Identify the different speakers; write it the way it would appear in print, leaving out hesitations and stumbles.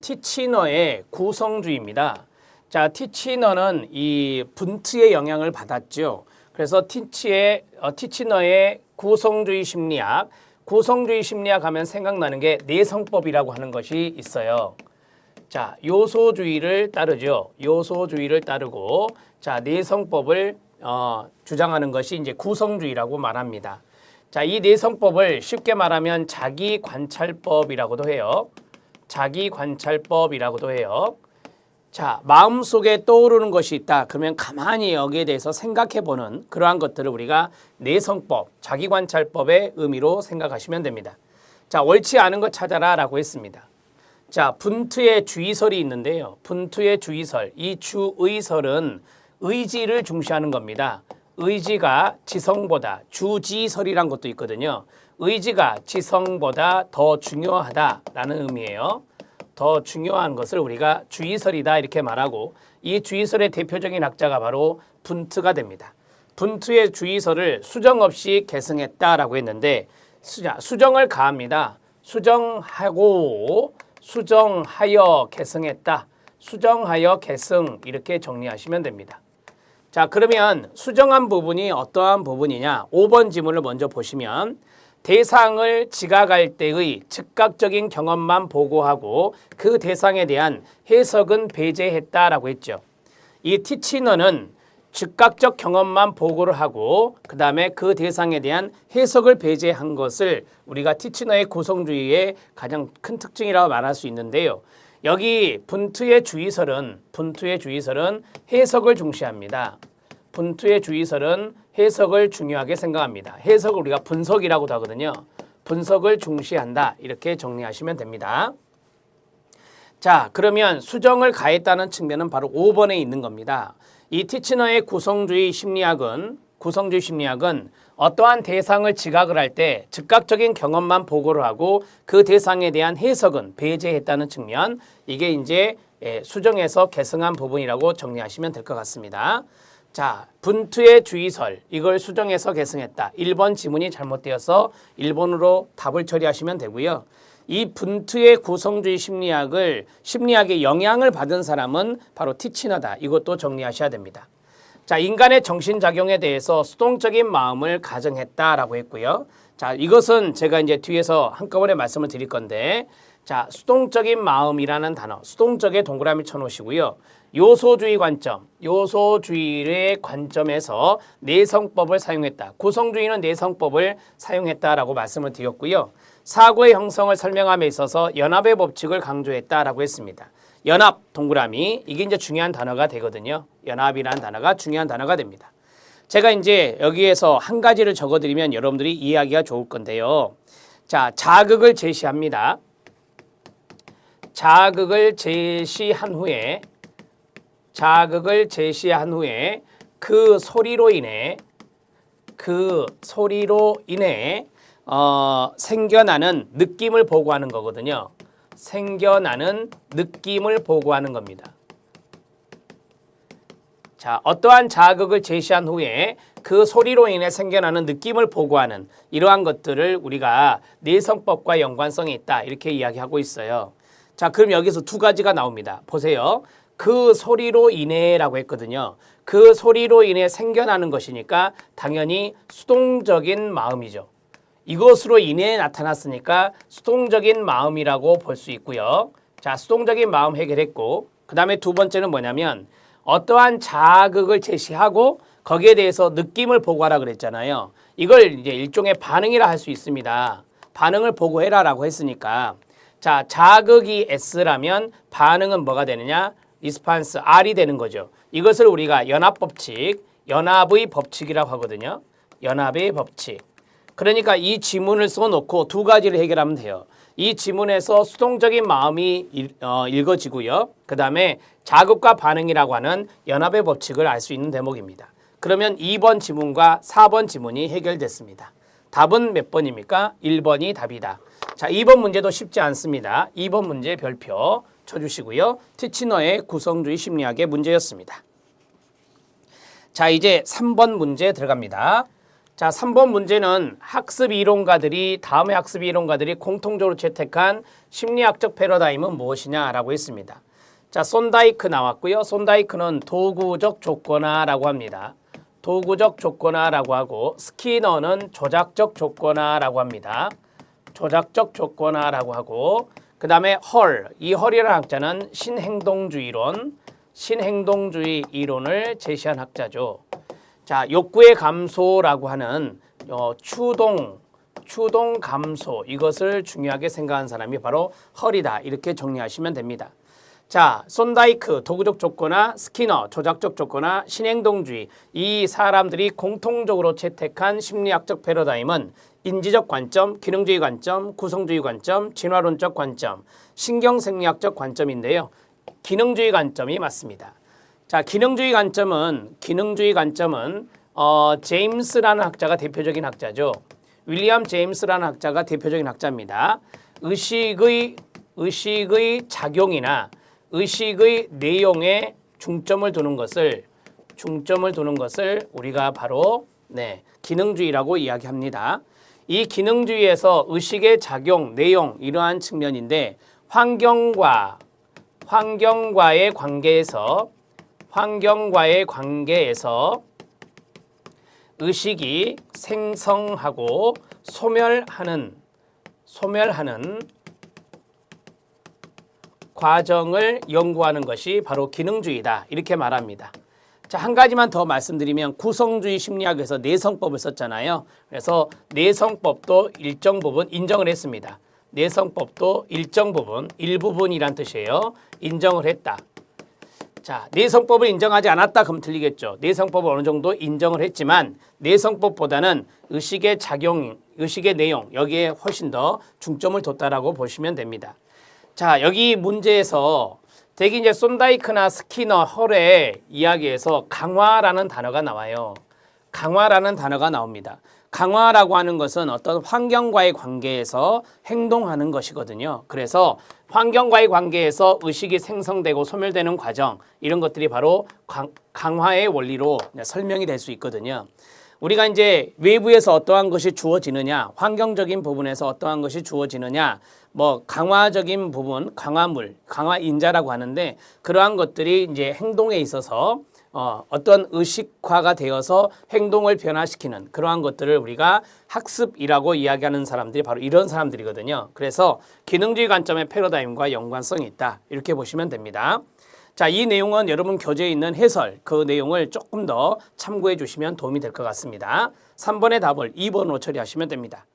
Speaker 1: 티치너의 구성주의입니다. 자, 티치너는 이 분트의 영향을 받았죠. 그래서 티치너의 구성주의 심리학, 구성주의 심리학 하면 생각나는 게 내성법이라고 하는 것이 있어요. 자, 요소주의를 따르죠. 요소주의를 따르고, 자, 내성법을 주장하는 것이 이제 구성주의라고 말합니다. 자, 이 내성법을 쉽게 말하면 자기관찰법이라고도 해요. 자기관찰법이라고도 해요. 자, 마음속에 떠오르는 것이 있다. 그러면 가만히 여기에 대해서 생각해보는 그러한 것들을 우리가 내성법, 자기관찰법의 의미로 생각하시면 됩니다. 자, 옳지 않은 것 찾아라 라고 했습니다. 자, 분투의 주의설이 있는데요. 분투의 주의설, 이 주의설은 의지를 중시하는 겁니다. 의지가 지성보다, 주지설이란 것도 있거든요. 의지가 지성보다 더 중요하다라는 의미예요. 더 중요한 것을 우리가 주의설이다 이렇게 말하고, 이 주의설의 대표적인 학자가 바로 분트가 됩니다. 분트의 주의설을 수정 없이 계승했다라고 했는데, 수정을 가합니다. 수정하고 수정하여 계승했다. 수정하여 계승 이렇게 정리하시면 됩니다. 자, 그러면 수정한 부분이 어떠한 부분이냐? 5번 지문을 먼저 보시면 대상을 지각할 때의 즉각적인 경험만 보고하고 그 대상에 대한 해석은 배제했다라고 했죠. 이 티치너는 즉각적 경험만 보고를 하고 그 다음에 그 대상에 대한 해석을 배제한 것을 우리가 티치너의 구성주의의 가장 큰 특징이라고 말할 수 있는데요. 여기 분투의 주의설은 해석을 중시합니다. 분투의 주의설은 해석을 중요하게 생각합니다. 해석을 우리가 분석이라고도 하거든요. 분석을 중시한다 이렇게 정리하시면 됩니다. 자, 그러면 수정을 가했다는 측면은 바로 5번에 있는 겁니다. 이 티치너의 구성주의 심리학은 어떠한 대상을 지각을 할 때 즉각적인 경험만 보고를 하고 그 대상에 대한 해석은 배제했다는 측면, 이게 이제 수정해서 계승한 부분이라고 정리하시면 될 것 같습니다. 자, 분투의 주의설, 이걸 수정해서 계승했다. 1번 지문이 잘못되어서 1번으로 답을 처리하시면 되고요. 이 분투의 구성주의 심리학의 영향을 받은 사람은 바로 티치너다. 이것도 정리하셔야 됩니다. 자, 인간의 정신작용에 대해서 수동적인 마음을 가정했다라고 했고요. 자, 이것은 제가 이제 뒤에서 한꺼번에 말씀을 드릴 건데, 자, 수동적인 마음이라는 단어, 수동적의 동그라미 쳐놓으시고요. 요소주의 관점, 요소주의의 관점에서 내성법을 사용했다. 구성주의는 내성법을 사용했다라고 말씀을 드렸고요. 사고의 형성을 설명함에 있어서 연합의 법칙을 강조했다라고 했습니다. 연합, 동그라미, 이게 이제 중요한 단어가 되거든요. 연합이라는 단어가 중요한 단어가 됩니다. 제가 이제 여기에서 한 가지를 적어드리면 여러분들이 이해하기가 좋을 건데요. 자, 자극을 제시합니다. 자극을 제시한 후에 그 소리로 인해 생겨나는 느낌을 보고하는 거거든요. 생겨나는 느낌을 보고하는 겁니다. 자, 어떠한 자극을 제시한 후에 그 소리로 인해 생겨나는 느낌을 보고하는 이러한 것들을 우리가 내성법과 연관성이 있다 이렇게 이야기하고 있어요. 자, 그럼 여기서 두 가지가 나옵니다. 보세요. 그 소리로 인해라고 했거든요. 그 소리로 인해 생겨나는 것이니까 당연히 수동적인 마음이죠. 이것으로 인해 나타났으니까 수동적인 마음이라고 볼 수 있고요. 자, 수동적인 마음 해결했고, 그 다음에 두 번째는 뭐냐면 어떠한 자극을 제시하고 거기에 대해서 느낌을 보고하라 그랬잖아요. 이걸 이제 일종의 반응이라 할 수 있습니다. 반응을 보고해라라고 했으니까, 자, 자극이 S라면 반응은 뭐가 되느냐? 리스판스 R이 되는 거죠. 이것을 우리가 연합의 법칙이라고 하거든요. 연합의 법칙. 그러니까 이 지문을 써놓고 두 가지를 해결하면 돼요. 이 지문에서 수동적인 마음이 읽어지고요. 그 다음에 자극과 반응이라고 하는 연합의 법칙을 알 수 있는 대목입니다. 그러면 2번 지문과 4번 지문이 해결됐습니다. 답은 몇 번입니까? 1번이 답이다. 자, 2번 문제도 쉽지 않습니다. 2번 문제 별표 쳐주시고요. 티치너의 구성주의 심리학의 문제였습니다. 자, 이제 3번 문제 들어갑니다. 자, 3번 문제는 다음의 학습 이론가들이 공통적으로 채택한 심리학적 패러다임은 무엇이냐라고 했습니다. 자, 손다이크 나왔고요. 손다이크는 도구적 조건화라고 합니다. 도구적 조건화라고 하고, 스키너는 조작적 조건화라고 합니다. 조작적 조건화라고 하고, 그 다음에 이 헐이라는 학자는 신행동주의 이론을 제시한 학자죠. 자, 욕구의 감소라고 하는 추동 감소, 이것을 중요하게 생각한 사람이 바로 헐이다. 이렇게 정리하시면 됩니다. 자, 손다이크, 도구적 조건화, 스키너, 조작적 조건화, 신행동주의, 이 사람들이 공통적으로 채택한 심리학적 패러다임은 인지적 관점, 기능주의 관점, 구성주의 관점, 진화론적 관점, 신경생리학적 관점인데요. 기능주의 관점이 맞습니다. 자, 기능주의 관점은 제임스라는 학자가 대표적인 학자죠. 윌리엄 제임스라는 학자가 대표적인 학자입니다. 의식의 작용이나 의식의 내용에 중점을 두는 것을 우리가 바로 기능주의라고 이야기합니다. 이 기능주의에서 의식의 작용, 내용 이러한 측면인데 환경과의 관계에서 의식이 생성하고 소멸하는 과정을 연구하는 것이 바로 기능주의다. 이렇게 말합니다. 자, 한 가지만 더 말씀드리면 구성주의 심리학에서 내성법을 썼잖아요. 그래서 내성법도 일정 부분 인정을 했습니다. 내성법도 일부분이란 뜻이에요. 인정을 했다. 자, 내성법을 인정하지 않았다 그러면 틀리겠죠. 내성법을 어느 정도 인정을 했지만 내성법보다는 의식의 작용, 의식의 내용 여기에 훨씬 더 중점을 뒀다라고 보시면 됩니다. 자, 여기 문제에서 대개 이제 손다이크나 스키너, 헐의 이야기에서 강화라는 단어가 나와요. 강화라는 단어가 나옵니다. 강화라고 하는 것은 어떤 환경과의 관계에서 행동하는 것이거든요. 그래서 환경과의 관계에서 의식이 생성되고 소멸되는 과정, 이런 것들이 바로 강화의 원리로 설명이 될 수 있거든요. 우리가 이제 외부에서 어떠한 것이 주어지느냐, 환경적인 부분에서 어떠한 것이 주어지느냐, 강화적인 부분, 강화물, 강화인자라고 하는데 그러한 것들이 이제 행동에 있어서 어떤 의식화가 되어서 행동을 변화시키는 그러한 것들을 우리가 학습이라고 이야기하는 사람들이 바로 이런 사람들이거든요. 그래서 기능주의 관점의 패러다임과 연관성이 있다. 이렇게 보시면 됩니다. 자, 이 내용은 여러분 교재에 있는 해설, 그 내용을 조금 더 참고해 주시면 도움이 될 것 같습니다. 3번의 답을 2번으로 처리하시면 됩니다.